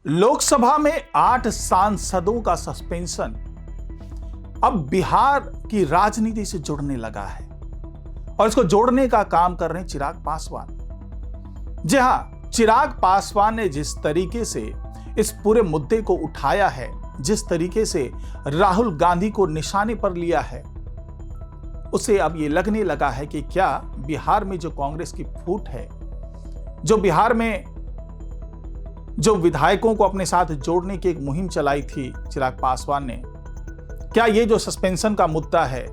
लोकसभा में 8 सांसदों का सस्पेंशन अब बिहार की राजनीति से जुड़ने लगा है और इसको जोड़ने का काम कर रहे हैं चिराग पासवान। जी हां, चिराग पासवान ने जिस तरीके से इस पूरे मुद्दे को उठाया है, जिस तरीके से राहुल गांधी को निशाने पर लिया है, उसे अब ये लगने लगा है कि क्या बिहार में जो कांग्रेस की फूट है, जो बिहार में जो विधायकों को अपने साथ जोड़ने की एक मुहिम चलाई थी चिराग पासवान ने, क्या ये जो सस्पेंशन का मुद्दा है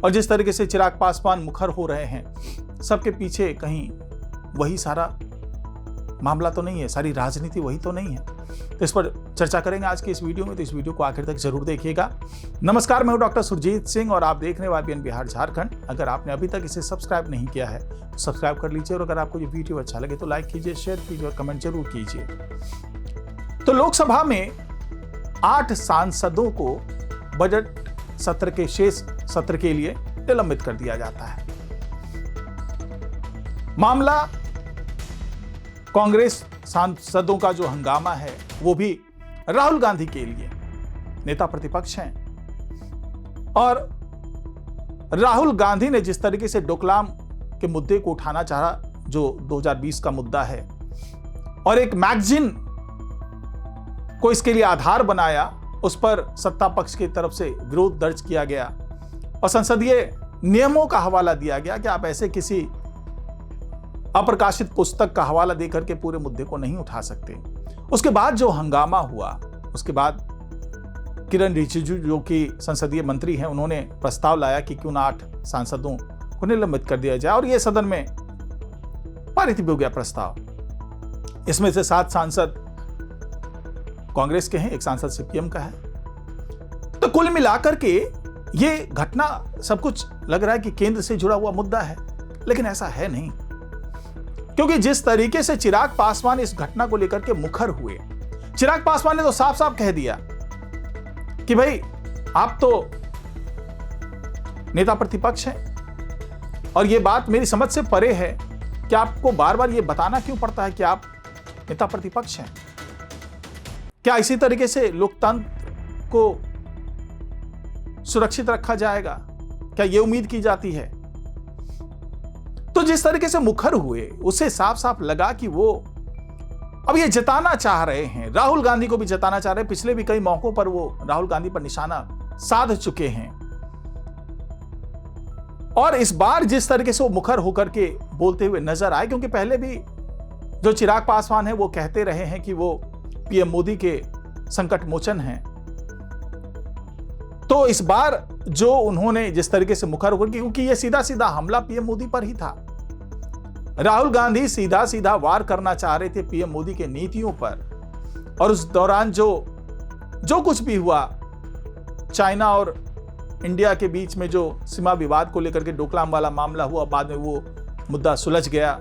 और जिस तरीके से चिराग पासवान मुखर हो रहे हैं, सबके पीछे कहीं वही सारा मामला तो नहीं है, सारी राजनीति वही तो नहीं है? तो इस पर चर्चा करेंगे आज की इस वीडियो में, तो इस वीडियो को आखिर तक जरूर देखिएगा। नमस्कार, मैं हूं डॉक्टर सुरजीत सिंह और आप देख रहे हैं YBN बिहार झारखंड। अगर आपने अभी तक इसे सब्सक्राइब नहीं किया है तो सब्सक्राइब कर लीजिए और अगर आपको ये वीडियो अच्छा लगे तो लाइक कीजिए, शेयर कीजिए और कमेंट जरूर कीजिए। तो लोकसभा में 8 सांसदों को बजट सत्र के शेष सत्र के लिए निलंबित कर दिया जाता है। मामला कांग्रेस सांसदों का जो हंगामा है वो भी राहुल गांधी के लिए, नेता प्रतिपक्ष हैं, और राहुल गांधी ने जिस तरीके से डोकलाम के मुद्दे को उठाना चाहा, जो 2020 का मुद्दा है, और एक मैगजीन को इसके लिए आधार बनाया, उस पर सत्ता पक्ष की तरफ से विरोध दर्ज किया गया और संसदीय नियमों का हवाला दिया गया कि आप ऐसे किसी अप्रकाशित पुस्तक का हवाला देकर के पूरे मुद्दे को नहीं उठा सकते। उसके बाद जो हंगामा हुआ, उसके बाद किरण रिजिजू जो कि संसदीय मंत्री हैं, उन्होंने प्रस्ताव लाया कि क्यों ना 8 सांसदों को निलंबित कर दिया जाए और यह सदन में पारित भी हो गया प्रस्ताव। इसमें से 7 सांसद कांग्रेस के हैं, 1 सांसद सीपीएम का है। तो कुल मिलाकर के ये घटना सब कुछ लग रहा है कि केंद्र से जुड़ा हुआ मुद्दा है, लेकिन ऐसा है नहीं, क्योंकि जिस तरीके से चिराग पासवान इस घटना को लेकर के मुखर हुए, चिराग पासवान ने तो साफ साफ कह दिया कि भाई आप तो नेता प्रतिपक्ष हैं और यह बात मेरी समझ से परे है कि आपको बार बार यह बताना क्यों पड़ता है कि आप नेता प्रतिपक्ष हैं। क्या इसी तरीके से लोकतंत्र को सुरक्षित रखा जाएगा? क्या यह उम्मीद की जाती है? तो जिस तरीके से मुखर हुए, उसे साफ साफ लगा कि वो अब ये जताना चाह रहे हैं, राहुल गांधी को भी जताना चाह रहे हैं। पिछले भी कई मौकों पर वो राहुल गांधी पर निशाना साध चुके हैं और इस बार जिस तरीके से वो मुखर होकर के बोलते हुए नजर आए, क्योंकि पहले भी जो चिराग पासवान है वो कहते रहे हैं कि वो पीएम मोदी के संकट मोचन हैं, तो इस बार जो उन्होंने जिस तरीके से मुखर होकर, क्योंकि ये सीधा सीधा हमला पीएम मोदी पर ही था, राहुल गांधी सीधा सीधा वार करना चाह रहे थे पीएम मोदी के नीतियों पर। और उस दौरान जो कुछ भी हुआ, चाइना और इंडिया के बीच में जो सीमा विवाद को लेकर के डोकलाम वाला मामला हुआ, बाद में वो मुद्दा सुलझ गया,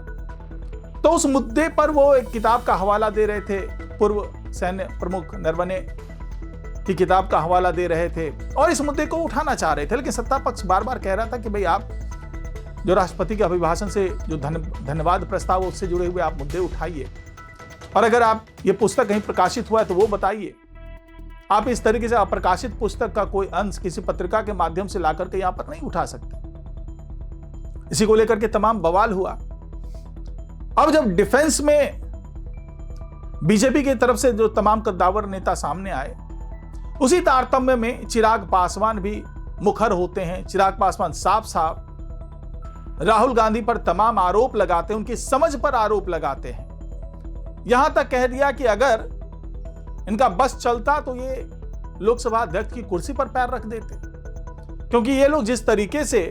तो उस मुद्दे पर वो एक किताब का हवाला दे रहे थे, पूर्व सैन्य प्रमुख नरवणे की किताब का हवाला दे रहे थे और इस मुद्दे को उठाना चाह रहे थे। लेकिन सत्ता पक्ष बार बार कह रहा था कि भाई आप जो राष्ट्रपति के अभिभाषण से जो धन्यवाद प्रस्ताव उससे जुड़े हुए आप मुद्दे उठाइए, और अगर आप ये पुस्तक कहीं प्रकाशित हुआ है तो वो बताइए। आप इस तरीके से अप्रकाशित पुस्तक का कोई अंश किसी पत्रिका के माध्यम से लाकर के यहां पर नहीं उठा सकते। इसी को लेकर के तमाम बवाल हुआ। अब जब डिफेंस में बीजेपी की तरफ से जो तमाम कद्दावर नेता सामने आए, उसी तारतम्य में चिराग पासवान भी मुखर होते हैं। चिराग पासवान साफ साफ राहुल गांधी पर तमाम आरोप लगाते हैं, उनकी समझ पर आरोप लगाते हैं। यहां तक कह दिया कि अगर इनका बस चलता तो ये लोकसभा अध्यक्ष की कुर्सी पर पैर रख देते, क्योंकि ये लोग जिस तरीके से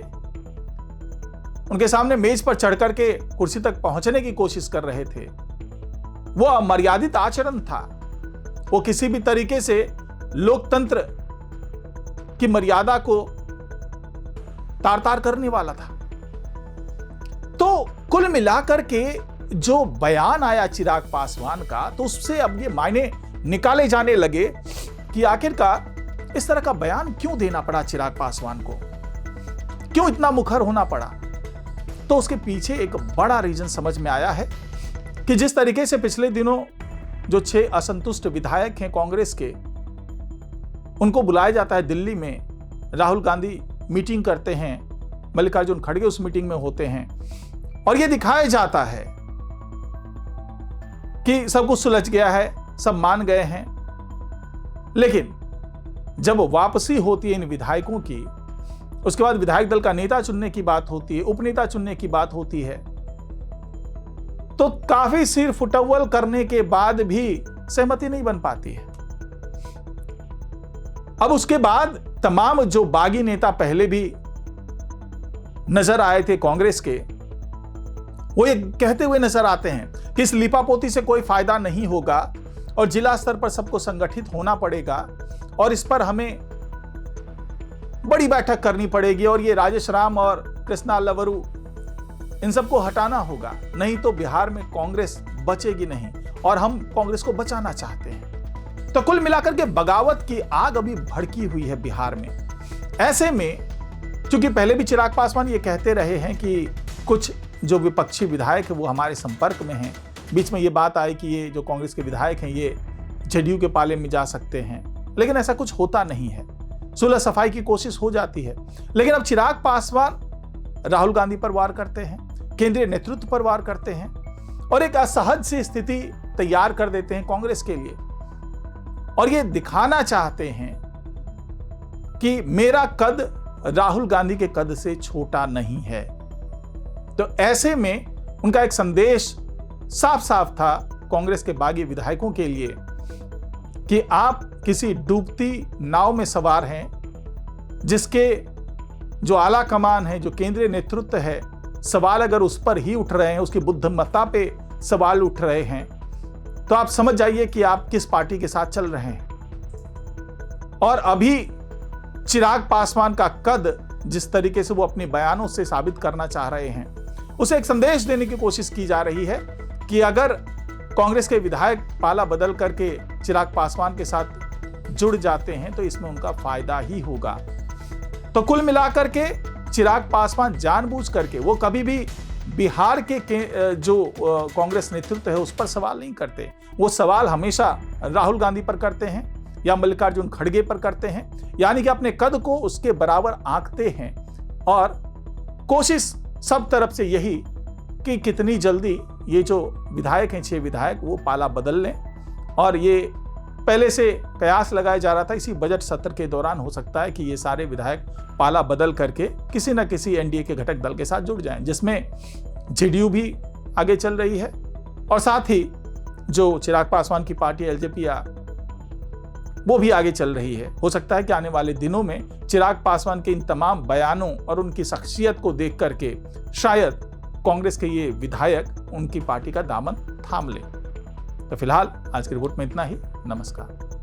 उनके सामने मेज पर चढ़ करके कुर्सी तक पहुंचने की कोशिश कर रहे थे, वो अमर्यादित आचरण था। वो किसी भी तरीके से लोकतंत्र की मर्यादा को तार तार करने वाला था। तो कुल मिलाकर के जो बयान आया चिराग पासवान का, तो उससे अब ये मायने निकाले जाने लगे कि आखिरकार इस तरह का बयान क्यों देना पड़ा चिराग पासवान को, क्यों इतना मुखर होना पड़ा। तो उसके पीछे एक बड़ा रीजन समझ में आया है कि जिस तरीके से पिछले दिनों जो 6 असंतुष्ट विधायक हैं कांग्रेस के, उनको बुलाया जाता है दिल्ली में। राहुल गांधी मीटिंग करते हैं, मल्लिकार्जुन खड़गे उस मीटिंग में होते हैं और यह दिखाया जाता है कि सब कुछ सुलझ गया है, सब मान गए हैं। लेकिन जब वापसी होती है इन विधायकों की, उसके बाद विधायक दल का नेता चुनने की बात होती है, उपनेता चुनने की बात होती है, तो काफी सिर फुटअव्वल करने के बाद भी सहमति नहीं बन पाती है। अब उसके बाद तमाम जो बागी नेता पहले भी नजर आए थे कांग्रेस के, वो ये कहते हुए नजर आते हैं कि इस लिपापोती से कोई फायदा नहीं होगा और जिला स्तर पर सबको संगठित होना पड़ेगा और इस पर हमें बड़ी बैठक करनी पड़ेगी और ये राजेश राम और कृष्णा लवरू इन सबको हटाना होगा, नहीं तो बिहार में कांग्रेस बचेगी नहीं और हम कांग्रेस को बचाना चाहते हैं। तो कुल मिलाकर के बगावत की आग अभी भड़की हुई है बिहार में। ऐसे में चूंकि पहले भी चिराग पासवान ये कहते रहे हैं कि कुछ जो विपक्षी विधायक है वो हमारे संपर्क में हैं, बीच में ये बात आई कि ये जो कांग्रेस के विधायक हैं ये जेडीयू के पाले में जा सकते हैं, लेकिन ऐसा कुछ होता नहीं है। सुलह सफाई की कोशिश हो जाती है, लेकिन अब चिराग पासवान राहुल गांधी पर वार करते हैं, केंद्रीय नेतृत्व पर वार करते हैं और एक असहज सी स्थिति तैयार कर देते हैं कांग्रेस के लिए और ये दिखाना चाहते हैं कि मेरा कद राहुल गांधी के कद से छोटा नहीं है। तो ऐसे में उनका एक संदेश साफ साफ था कांग्रेस के बागी विधायकों के लिए कि आप किसी डूबती नाव में सवार हैं, जिसके जो आला कमान है, जो केंद्रीय नेतृत्व है, सवाल अगर उस पर ही उठ रहे हैं, उसकी बुद्धिमत्ता पे सवाल उठ रहे हैं, तो आप समझ जाइए कि आप किस पार्टी के साथ चल रहे हैं। और अभी चिराग पासवान का कद जिस तरीके से वो अपने बयानों से साबित करना चाह रहे हैं, उसे एक संदेश देने की कोशिश की जा रही है कि अगर कांग्रेस के विधायक पाला बदल करके चिराग पासवान के साथ जुड़ जाते हैं तो इसमें उनका फायदा ही होगा। तो कुल मिलाकर के चिराग पासवान जानबूझ करके वो कभी भी बिहार के जो कांग्रेस नेतृत्व है उस पर सवाल नहीं करते। वो सवाल हमेशा राहुल गांधी पर करते हैं या मल्लिकार्जुन खड़गे पर करते हैं, यानी कि अपने कद को उसके बराबर आंकते हैं और कोशिश सब तरफ से यही कि कितनी जल्दी ये जो विधायक हैं, 6 विधायक, वो पाला बदल लें। और ये पहले से कयास लगाया जा रहा था इसी बजट सत्र के दौरान हो सकता है कि ये सारे विधायक पाला बदल करके किसी न किसी एनडीए के घटक दल के साथ जुड़ जाएं, जिसमें जेडीयू भी आगे चल रही है और साथ ही जो चिराग पासवान की पार्टी एलजेपी वो भी आगे चल रही है। हो सकता है कि आने वाले दिनों में चिराग पासवान के इन तमाम बयानों और उनकी शख्सियत को देख करके शायद कांग्रेस के ये विधायक उनकी पार्टी का दामन थाम ले। तो फिलहाल आज की रिपोर्ट में इतना ही। नमस्कार।